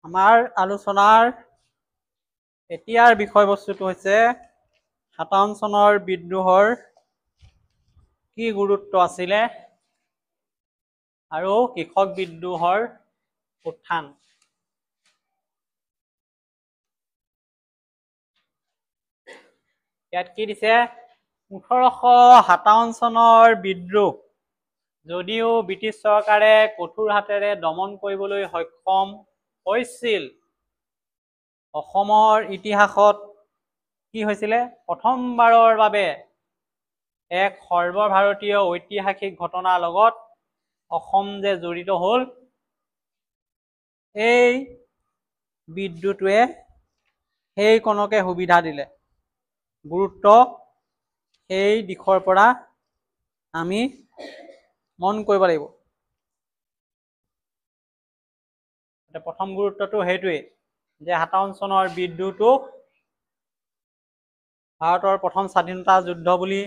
আমাৰ আলোচনাৰ এতিয়াৰ বিষয়বস্তুটো হৈছে 57 চনৰ বিদ্ৰোহৰ কি গুৰুত্ব আছিলে আৰু কৃষক বিদ্ৰোহৰ উত্থান। ইয়াত কি দিছে 1857 চনৰ বিদ্ৰোহ যদিও ব্ৰিটিছ চৰকাৰে কঠোৰ হাতেৰে দমন কৰিবলৈ সক্ষম হৈছিল, অসমৰ ইতিহাসত কি হৈছিলে প্ৰথমবাৰৰ বাবে এক সৰ্বভাৰতীয় ঐতিহাসিক ঘটনাৰ লগত অসম যে জড়িত হ'ল, এই বিদ্ৰোহটোৱে সেই কণকে সুবিধা দিলে। গুৰুত্ব সেই দিশৰ পৰা আমি মন কৰিব লাগিব। প্ৰথম গুৰুত্বটো সেইটোৱেই যে 57 চনৰ বিদ্ৰোহটো ভাৰতৰ প্ৰথম স্বাধীনতা যুদ্ধ বুলি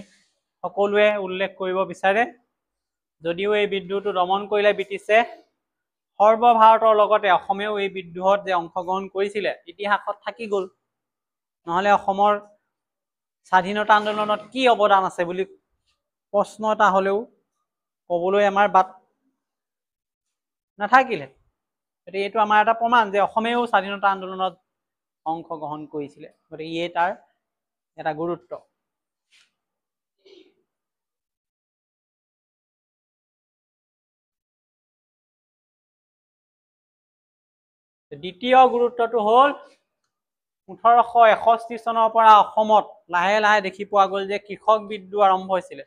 সকলোৱে উল্লেখ কৰিব বিচাৰে। যদিও এই বিদ্ৰোহটো দমন কৰিলে ব্ৰিটিছে, সৰ্বভাৰতৰ লগতে অসমেও এই বিদ্ৰোহত যে অংশগ্ৰহণ কৰিছিলে ইতিহাসত থাকি গ'ল। নহ'লে অসমৰ স্বাধীনতা আন্দোলনত কি অৱদান আছে বুলি প্ৰশ্ন এটা হ'লেও ক'বলৈ আমাৰ বাট নাথাকিলে। গতিকে এইটো আমাৰ এটা প্ৰমাণ যে অসমেও স্বাধীনতা আন্দোলনত অংশগ্ৰহণ কৰিছিলে। গতিকে ইয়ে তাৰ এটা গুৰুত্ব। দ্বিতীয় গুৰুত্বটো হ'ল 1861 চনৰ পৰা অসমত লাহে লাহে দেখি পোৱা গ'ল যে কৃষক বিদ্ৰোহ আৰম্ভ হৈছিলে।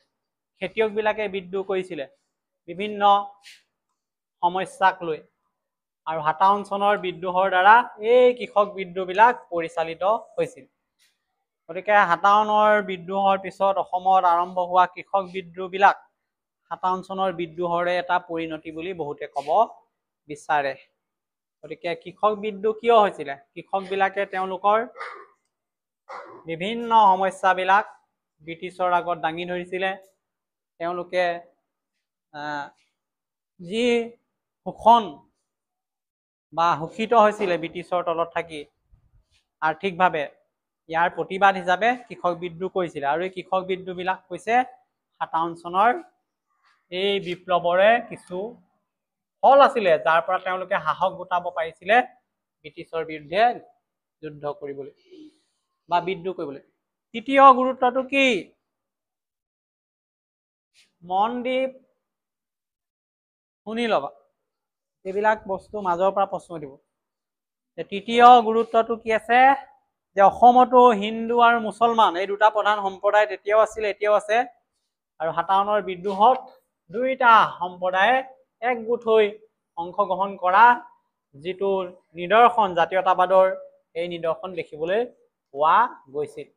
খেতিয়কবিলাকে বিদ্ৰোহ কৰিছিলে বিভিন্ন সমস্যাক লৈ, আৰু 57 চনৰ বিদ্ৰোহৰ দ্বাৰা এই কৃষক বিদ্ৰোহবিলাক পৰিচালিত হৈছিল। গতিকে 57 বিদ্ৰোহৰ পিছত অসমত আৰম্ভ হোৱা কৃষক বিদ্ৰোহবিলাক 57 চনৰ বিদ্ৰোহৰে এটা পৰিণতি বুলি বহুতে ক'ব বিচাৰে। গতিকে কৃষক বিদ্ৰোহ কিয় হৈছিলে? কৃষকবিলাকে তেওঁলোকৰ বিভিন্ন সমস্যাবিলাক ব্ৰিটিছৰ আগত দাঙি ধৰিছিলে। তেওঁলোকে যি শোষণ বা শোষিত হৈছিলে ব্ৰিটিছৰ তলত থাকি আৰ্থিকভাৱে, ইয়াৰ প্ৰতিবাদ হিচাপে কৃষক বিদ্ৰোহ কৰিছিলে। আৰু এই কৃষক বিদ্ৰোহবিলাক হৈছে 57 চনৰ এই বিপ্লৱৰে কিছু ফল আছিলে, যাৰ পৰা তেওঁলোকে সাহস গোটাব পাৰিছিলে ব্ৰিটিছৰ বিৰুদ্ধে যুদ্ধ কৰিবলৈ বা বিদ্ৰোহ কৰিবলৈ। তৃতীয় গুৰুত্বটো কি? মন দি শুনি ল'বা, এইবিলাক বস্তু মাজৰ পৰা প্ৰশ্ন দিব। তৃতীয় গুৰুত্বটো কি আছে যে অসমতো হিন্দু আৰু মুছলমান এই দুটা প্ৰধান সম্প্ৰদায় তেতিয়াও আছিলে, এতিয়াও আছে। আৰু 57 বিদ্ৰোহত দুইটা সম্প্ৰদায়ে একগোট হৈ অংশগ্ৰহণ কৰা যিটো নিদৰ্শন জাতীয়তাবাদৰ, এই নিদৰ্শন দেখিবলৈ পোৱা গৈছিল।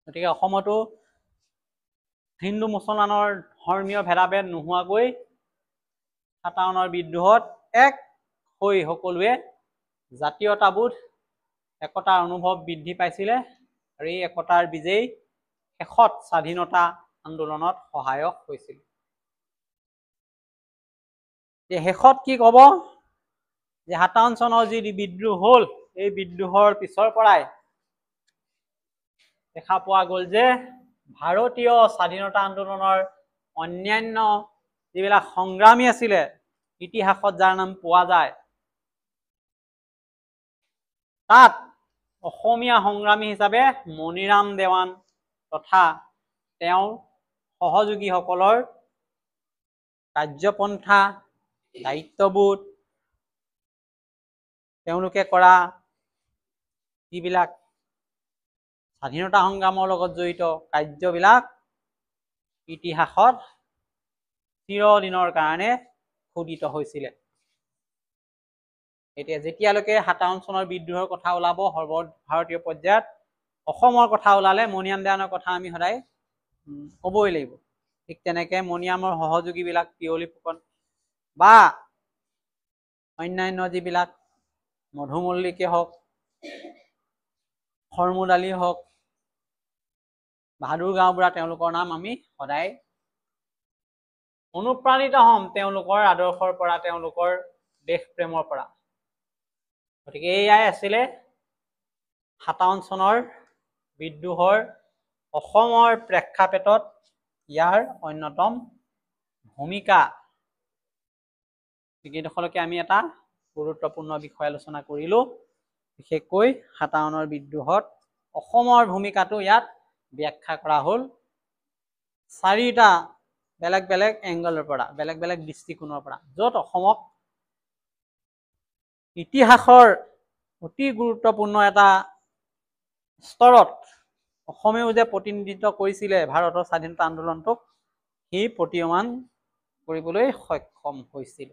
গতিকে অসমতো হিন্দু মুছলমানৰ ধৰ্মীয় ভেদাভেদ নোহোৱাকৈ 57 বিদ্ৰোহত এক হৈ সকলোৱে জাতীয়তাবোধ, একতাৰ অনুভৱ বৃদ্ধি পাইছিলে। আৰু এই একতাৰ বীজেই শেষত স্বাধীনতা আন্দোলনত সহায়ক হৈছিল। শেষত কি ক'ব যে 57 চনৰ যি বিদ্ৰোহ হ'ল, এই বিদ্ৰোহৰ পিছৰ পৰাই দেখা পোৱা গ'ল যে ভাৰতীয় স্বাধীনতা আন্দোলনৰ অন্যান্য যিবিলাক সংগ্ৰামী আছিলে, ইতিহাসত যাৰ নাম পোৱা যায়, তাত অসমীয়া সংগ্ৰামী হিচাপে মণিৰাম দেৱান তথা তেওঁৰ সহযোগীসকলৰ কাৰ্যপন্থা, দায়িত্ববোধ, তেওঁলোকে কৰা যিবিলাক স্বাধীনতা সংগ্ৰামৰ লগত জড়িত কাৰ্যবিলাক ইতিহাসত চিৰদিনৰ কাৰণে খোদিত হৈছিলে। এতিয়া যেতিয়ালৈকে 57 চনৰ বিদ্ৰোহৰ কথা ওলাব সৰ্বভাৰতীয় পৰ্যায়ত, অসমৰ কথা ওলালে মণিৰাম দেৱানৰ কথা আমি সদায় ক'বই লাগিব। ঠিক তেনেকে মণিৰামৰ সহযোগীবিলাক পিয়লি ফুকন বা অন্যান্য যিবিলাক মধু মল্লিকে হওক, হৰমুদ আলী হওক, বাহাদুৰ গাঁওবুঢ়া, তেওঁলোকৰ নাম আমি সদায় অনুপ্ৰাণিত হ'ম তেওঁলোকৰ আদৰ্শৰ পৰা, তেওঁলোকৰ দেশ প্ৰেমৰ পৰা। গতিকে এয়াই আছিলে 57 চনৰ বিদ্ৰোহৰ অসমৰ প্ৰেক্ষাপটত ইয়াৰ অন্যতম ভূমিকা। এইডোখৰলৈকে আমি এটা গুৰুত্বপূৰ্ণ বিষয় আলোচনা কৰিলো, বিশেষকৈ 57 বিদ্ৰোহত অসমৰ ভূমিকাটো ইয়াত ব্যাখ্যা কৰা হ'ল 4টা বেলেগ বেলেগ এংগলৰ পৰা, বেলেগ বেলেগ দৃষ্টিকোণৰ পৰা, য'ত অসমক ইতিহাসৰ অতি গুৰুত্বপূৰ্ণ এটা স্তৰত অসমেও যে প্ৰতিনিধিত্ব কৰিছিলে ভাৰতৰ স্বাধীনতা আন্দোলনটোক, সি প্ৰতীয়মান কৰিবলৈ সক্ষম হৈছিল।